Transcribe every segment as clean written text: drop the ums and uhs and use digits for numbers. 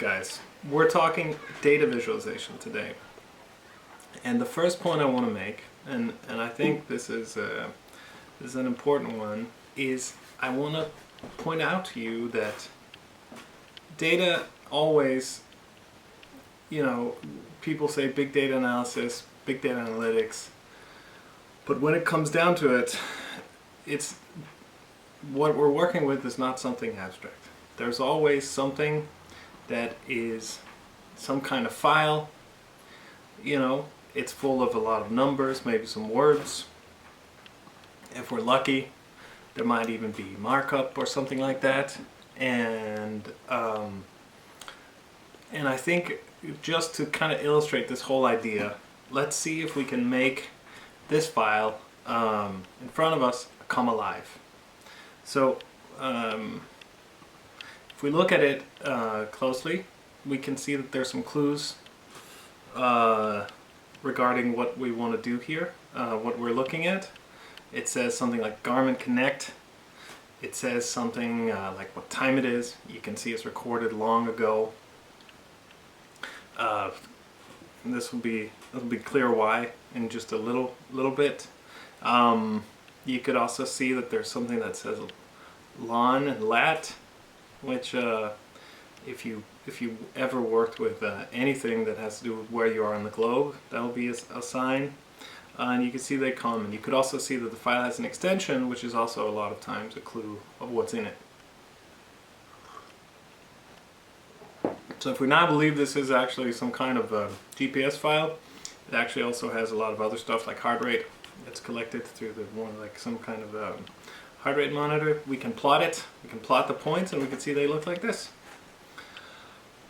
guys, we're talking data visualization today. And the first point I want to make, and I think this is an important one, is I want to point out to you that data always, people say big data analysis, big data analytics, but when it comes down to it, it's what we're working with is not something abstract. There's always something that is some kind of file, it's full of a lot of numbers, maybe some words. If we're lucky, there might even be markup or something like that. And I think just to kind of illustrate this whole idea, let's see if we can make this file in front of us come alive. So if we look at it closely, we can see that there's some clues regarding what we want to do here, what we're looking at. It says something like Garmin Connect. It says something like what time it is. You can see it's recorded long ago. This will be clear why in just a little bit. You could also see that there's something that says LAN and LAT, which if you ever worked with anything that has to do with where you are on the globe, that'll be a sign. And you can see they come. And you could also see that the file has an extension, which is also a lot of times a clue of what's in it. So if we now believe this is actually some kind of GPS file, it actually also has a lot of other stuff like heart rate that's collected through some kind of heart rate monitor. We can plot it. We can plot the points, and we can see they look like this.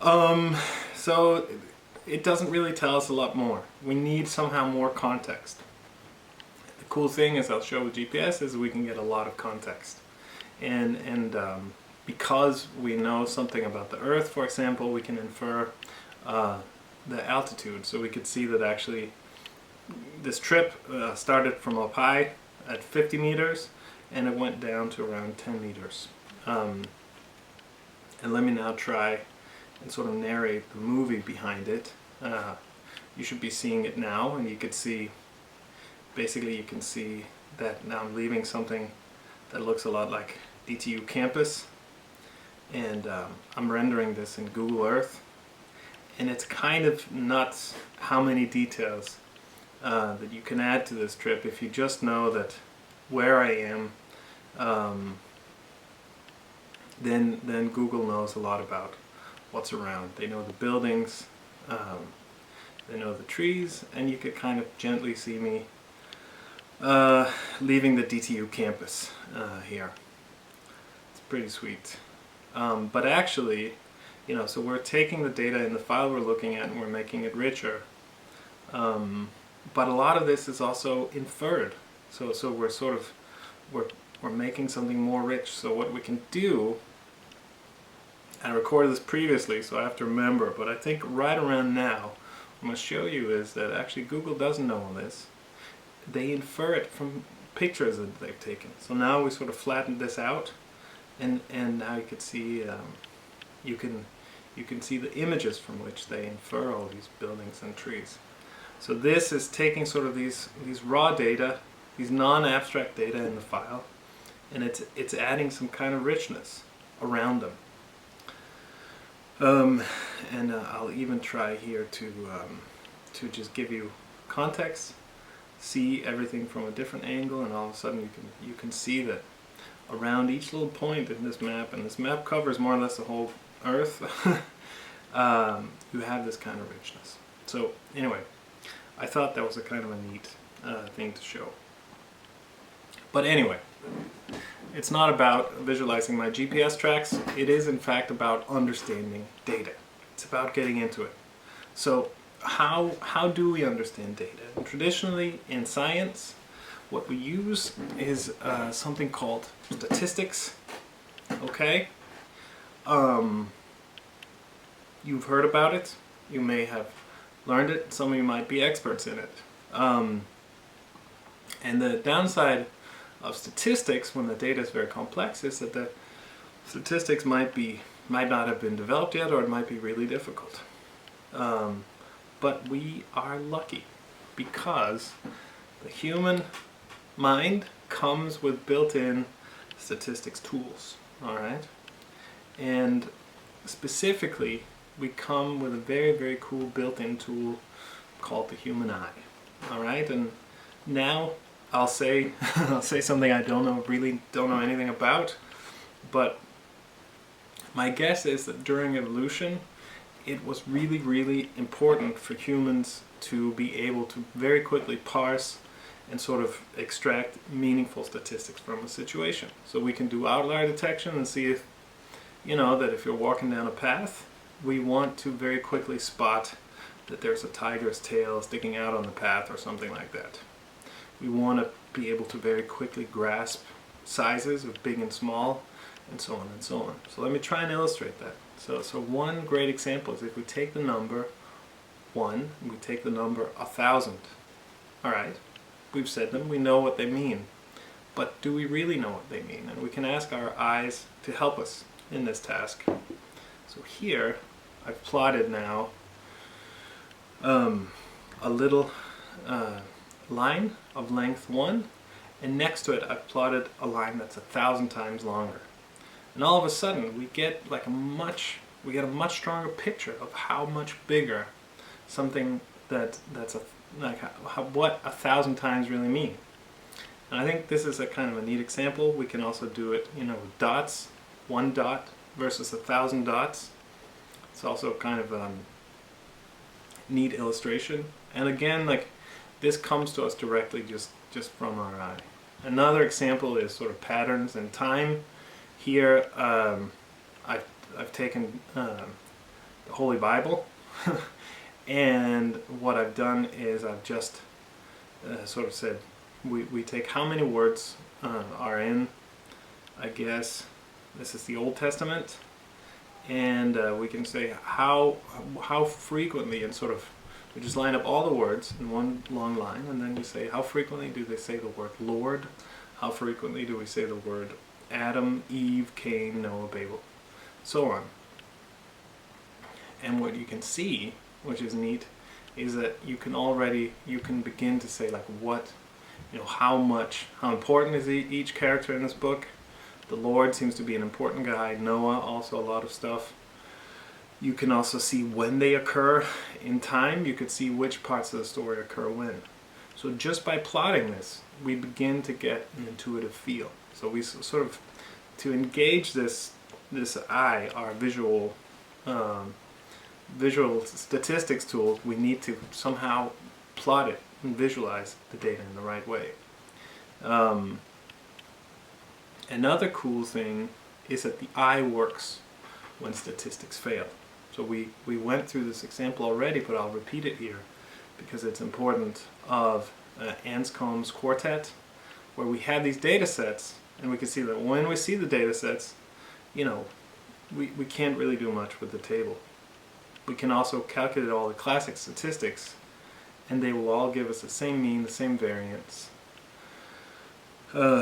So it doesn't really tell us a lot more. We need somehow more context. The cool thing, as I'll show with GPS, is we can get a lot of context. And because we know something about the Earth, for example, we can infer the altitude. So we could see that actually this trip started from up high at 50 meters and it went down to around 10 meters. And let me now try and sort of narrate the movie behind it. You should be seeing it now, and you can see, basically you can see that now I'm leaving something that looks a lot like DTU campus, and I'm rendering this in Google Earth, and it's kind of nuts how many details that you can add to this trip if you just know that where I am. Then Google knows a lot about what's around. They know the buildings, they know the trees, and you could kind of gently see me leaving the DTU campus here. It's pretty sweet. But actually, so we're taking the data in the file we're looking at and we're making it richer. But a lot of this is also inferred. So we're sort of, we're making something more rich. So what we can do, I recorded this previously, so I have to remember, but I think right around now, what I'm going to show you is that actually Google doesn't know all this. They infer it from pictures that they've taken. So now we sort of flattened this out, and now you can see, you can see the images from which they infer all these buildings and trees. So this is taking sort of these raw data, these non-abstract data in the file, and it's adding some kind of richness around them. And I'll even try here to just give you context, see everything from a different angle, and all of a sudden you can see that around each little point in this map, and this map covers more or less the whole Earth, you have this kind of richness. So anyway, I thought that was a kind of a neat thing to show. But anyway, it's not about visualizing my GPS tracks. It is in fact about understanding data. It's about getting into it. So how do we understand data? And traditionally in science, what we use is something called statistics. Okay? You've heard about it. You may have learned it. Some of you might be experts in it. And the downside of statistics when the data is very complex is that the statistics might be might not have been developed yet, or it might be really difficult. But we are lucky because the human mind comes with built-in statistics tools, all right? And specifically, we come with a very, very cool built-in tool called the human eye, all right? And now I'll say I'll say something I really don't know anything about, but my guess is that during evolution, it was really, really important for humans to be able to very quickly parse and sort of extract meaningful statistics from a situation. So we can do outlier detection and see if, that if you're walking down a path, we want to very quickly spot that there's a tiger's tail sticking out on the path or something like that. We want to be able to very quickly grasp sizes of big and small, and so on and so on. So let me try and illustrate that. So one great example is if we take the number 1 and we take the number 1,000. All right, we've said them, we know what they mean. But do we really know what they mean? And we can ask our eyes to help us in this task. So here, I've plotted now a little line of length 1, and next to it I've plotted a line that's 1,000 times longer. And all of a sudden we get a much stronger picture of how much bigger something what 1,000 times really mean. And I think this is a kind of a neat example. We can also do it, with dots, 1 dot versus 1,000 dots. It's also kind of a neat illustration. And again, this comes to us directly just from our eye. Another example is sort of patterns in time. Here, I've taken the Holy Bible, and what I've done is I've just sort of said, we take how many words are in, I guess, this is the Old Testament, and we can say how frequently, and sort of, we just line up all the words in one long line, and then you say how frequently do they say the word Lord, how frequently do we say the word Adam, Eve, Cain, Noah, Babel, so on. And what you can see, which is neat, is that you can begin to say how important is each character in this book. The Lord seems to be an important guy, Noah also a lot of stuff. You can also see when they occur in time. You could see which parts of the story occur when. So just by plotting this, we begin to get an intuitive feel. So we sort of, to engage this eye, our visual statistics tool, we need to somehow plot it and visualize the data in the right way. Another cool thing is that the eye works when statistics fail. So we went through this example already, but I'll repeat it here because it's important, of Anscombe's quartet, where we had these data sets, and we can see that when we see the data sets, we can't really do much with the table. We can also calculate all the classic statistics, and they will all give us the same mean, the same variance, and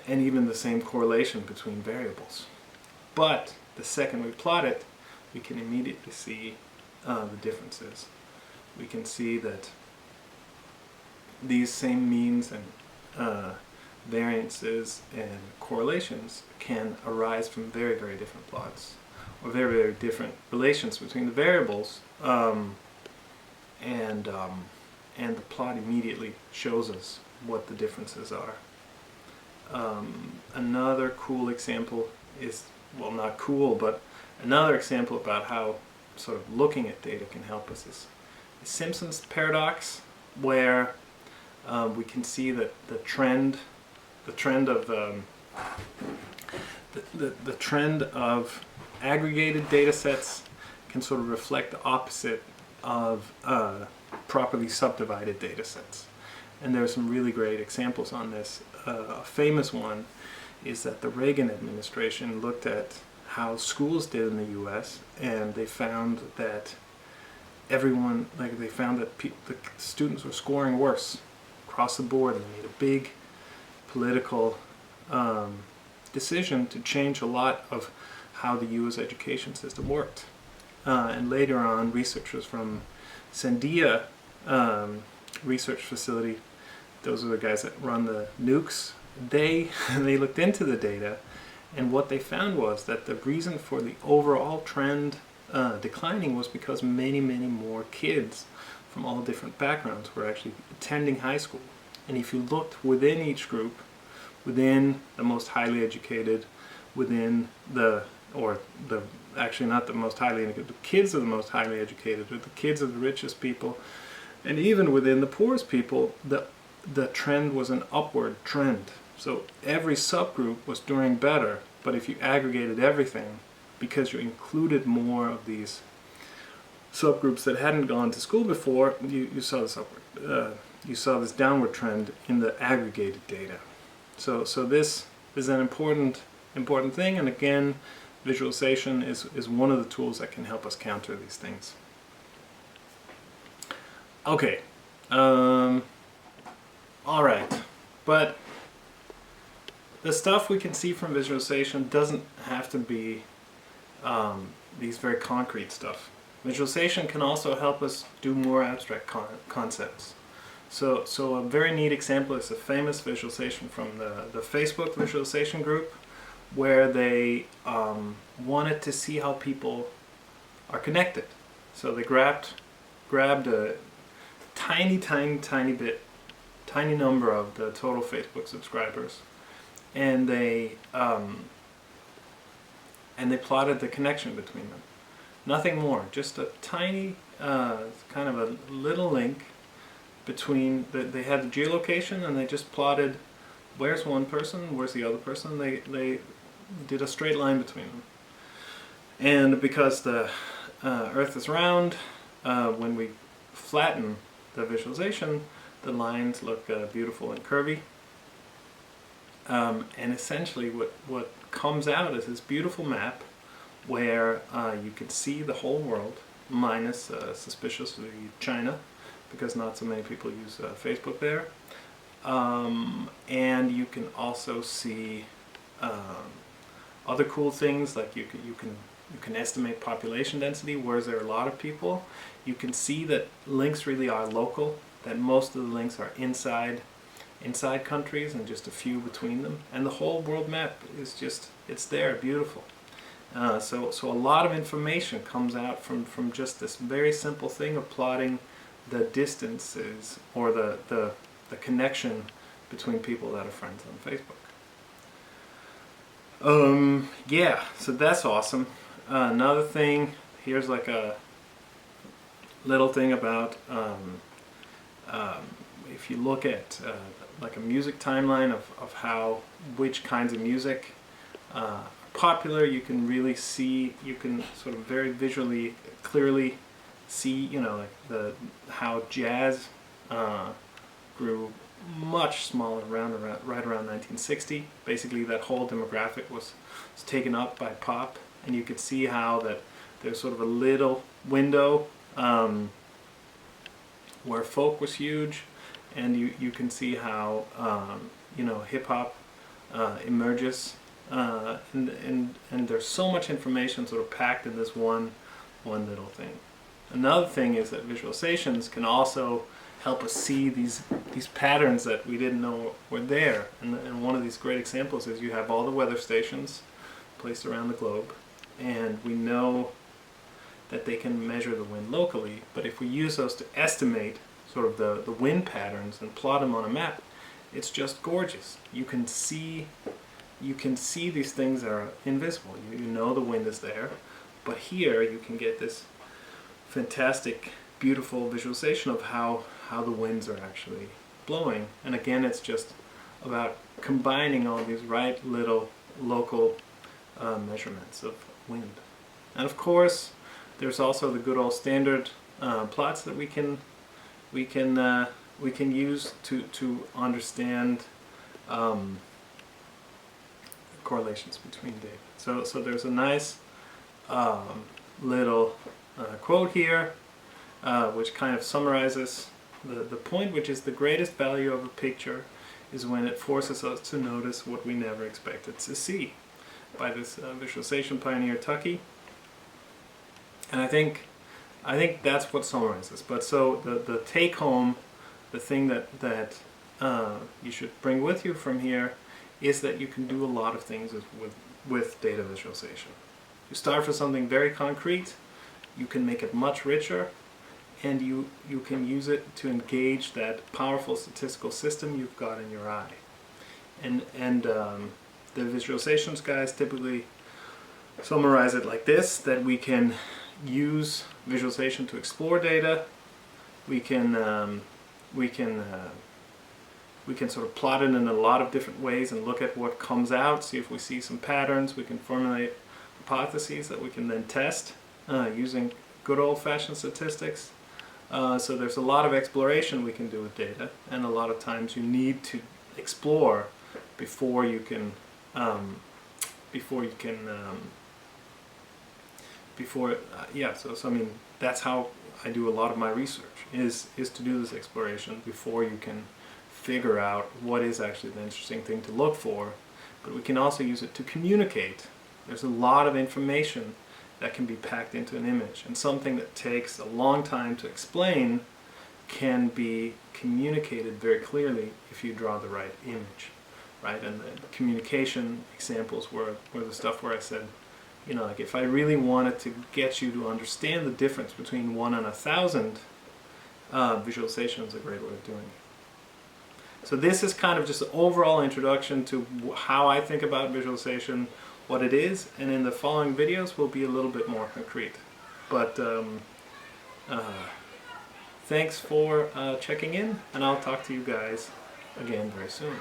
even the same correlation between variables. But the second we plot it, we can immediately see the differences. We can see that these same means and variances and correlations can arise from very, very different plots, or very, very different relations between the variables, and the plot immediately shows us what the differences are. Another cool example is, well, not cool, but another example about how sort of looking at data can help us is the Simpson's paradox, where we can see that the trend of aggregated data sets can sort of reflect the opposite of properly subdivided data sets. And there are some really great examples on this. A famous one is that the Reagan administration looked at how schools did in the US, and they found that the students were scoring worse across the board, and they made a big political decision to change a lot of how the US education system worked. And later on, researchers from Sandia research facility, those are the guys that run the nukes, they looked into the data, and what they found was that the reason for the overall trend declining was because many more kids from all different backgrounds were actually attending high school. And if you looked within each group, within the most highly educated, within actually not the most highly educated, the kids of the most highly educated, or the kids of the richest people, and even within the poorest people, the trend was an upward trend. So every subgroup was doing better, but if you aggregated everything, because you included more of these subgroups that hadn't gone to school before, you saw this upward, you saw this downward trend in the aggregated data. So this is an important thing, and again, visualization is one of the tools that can help us counter these things. Okay, all right, but the stuff we can see from visualization doesn't have to be these very concrete stuff. Visualization can also help us do more abstract concepts. So a very neat example is a famous visualization from the Facebook visualization group, where they wanted to see how people are connected. So they grabbed a tiny number of the total Facebook subscribers, and they plotted the connection between them. Nothing more, just a tiny kind of a little link between they had the geolocation, and they just plotted where's one person, where's the other person. They did a straight line between them. And because the Earth is round, when we flatten the visualization, the lines look beautiful and curvy. And essentially what comes out is this beautiful map where you can see the whole world, minus suspiciously China, because not so many people use Facebook there. And you can also see other cool things, like you can estimate population density. Whereas there are a lot of people, you can see that links really are local, that most of the links are inside countries and just a few between them. And the whole world map is just, it's there, beautiful. So a lot of information comes out from just this very simple thing of plotting the distances, or the connection between people that are friends on Facebook. Yeah, so that's awesome. Another thing, here's like a little thing about if you look at like a music timeline of how which kinds of music are popular, you can really see, you can sort of very visually clearly see, like how jazz grew much smaller right around 1960. Basically, that whole demographic was taken up by pop, and you could see how that there's sort of a little window where folk was huge, and you can see how hip hop emerges, and there's so much information sort of packed in this one little thing. Another thing is that visualizations can also help us see these patterns that we didn't know were there. And one of these great examples is you have all the weather stations placed around the globe, and we know that they can measure the wind locally, but if we use those to estimate sort of the wind patterns and plot them on a map, it's just gorgeous. You can see these things that are invisible. You know the wind is there, but here you can get this fantastic, beautiful visualization of how the winds are actually blowing. And again, it's just about combining all these right little local measurements of wind. And of course, there's also the good old standard plots that we can use to understand correlations between data. So there's a nice little quote here, which kind of summarizes the point, which is the greatest value of a picture is when it forces us to notice what we never expected to see. by this visualization pioneer Tucky. And I think that's what summarizes. But so the take home, the thing that you should bring with you from here is that you can do a lot of things with data visualization. You start with something very concrete, you can make it much richer, and you can use it to engage that powerful statistical system you've got in your eye. And the visualizations guys typically summarize it like this, that we can use visualization to explore data. We can sort of plot it in a lot of different ways and look at what comes out, see if we see some patterns. We can formulate hypotheses that we can then test using good old-fashioned statistics. So there's a lot of exploration we can do with data, and a lot of times you need to explore before you can so I mean, that's how I do a lot of my research, is to do this exploration before you can figure out what is actually the interesting thing to look for. But we can also use it to communicate. There's a lot of information that can be packed into an image, and something that takes a long time to explain can be communicated very clearly if you draw the right image, right? And the communication examples were the stuff where I said, you know, like if I really wanted to get you to understand the difference between 1 and 1,000, visualization is a great way of doing it. So this is kind of just an overall introduction to how I think about visualization, what it is, and in the following videos will be a little bit more concrete. But thanks for checking in, and I'll talk to you guys again very soon.